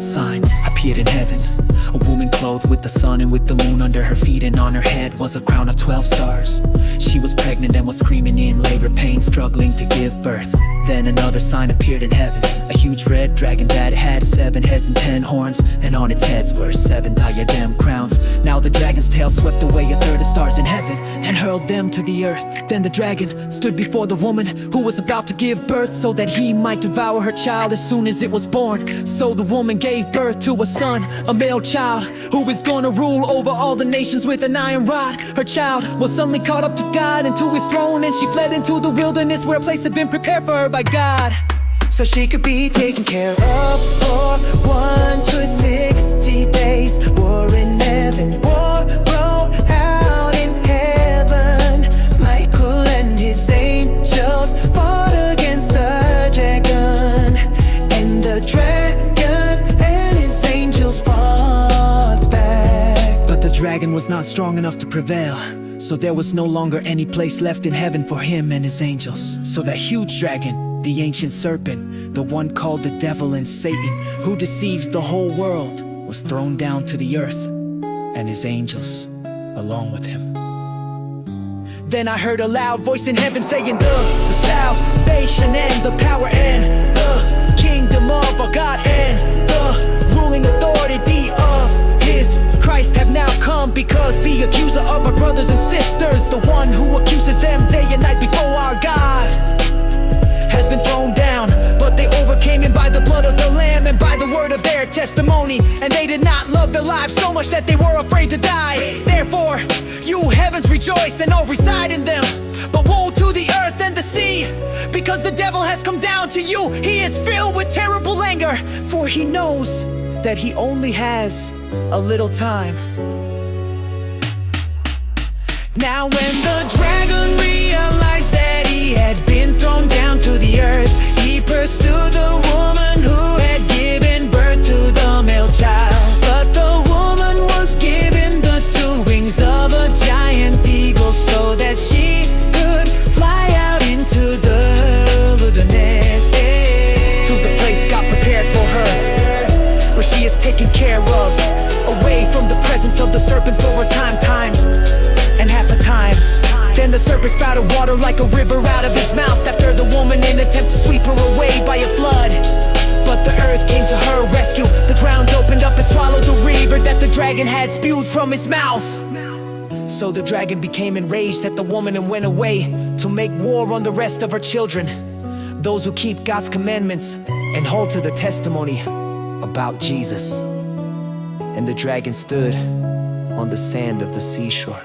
great sign appeared in heaven. A woman clothed with the sun and with the moon under her feet, and on her head was a crown of 12 stars. She was pregnant and was screaming in labor pain, struggling to give birth. Then another sign appeared in heaven, a huge red dragon that had 7 heads and 10 horns, and on its heads were 7 diadem crowns. Now the dragon's tail swept away a third of stars in heaven and hurled them to the earth. Then the dragon stood before the woman who was about to give birth, so that he might devour her child as soon as it was born. So the woman gave birth to a son, a male child, who is gonna rule over all the nations with an iron rod. Her child was suddenly caught up to God and to his throne, and she fled into the wilderness where a place had been prepared for her by God, so she could be taken care of for 1 to 60 days. War in heaven, war broke out in heaven. Michael and his angels fought against the dragon, and the dragon and his angels fought back. but the dragon was not strong enough to prevail. So there was no longer any place left in heaven for him and his angels. So that huge dragon, the ancient serpent, the one called the devil and Satan, who deceives the whole world, was thrown down to the earth, and his angels along with him. Then I heard a loud voice in heaven saying, the salvation and the power and the kingdom of our God and the ruling authority of his Christ have now come, because the accuser of our brothers and sisters, the one who accuses them day and night before our God, has been thrown down. But they overcame him by the blood of the Lamb and by the word of their testimony, and they did not love their lives so much that they were afraid to die. Therefore, you heavens rejoice and all reside in them. But woe to the earth and the sea, because the devil has come down to you. He is filled with terrible anger, for he knows that he only has a little time. Now when the dragon realized that he had been thrown down to the earth, he pursued the woman who had given birth to the male child. But the woman was given the 2 wings of a giant eagle, so that she could fly out into the wilderness, To the place God prepared for her, where she is taken care of, away from the presence of the serpent for a times and half a time. Then the serpent spouted water like a river out of his mouth after the woman in attempt to sweep her away by a flood. But the earth came to her rescue. The ground opened up and swallowed the river that the dragon had spewed from his mouth. So the dragon became enraged at the woman and went away to make war on the rest of her children, those who keep God's commandments and hold to the testimony about Jesus. And the dragon stood on the sand of the seashore.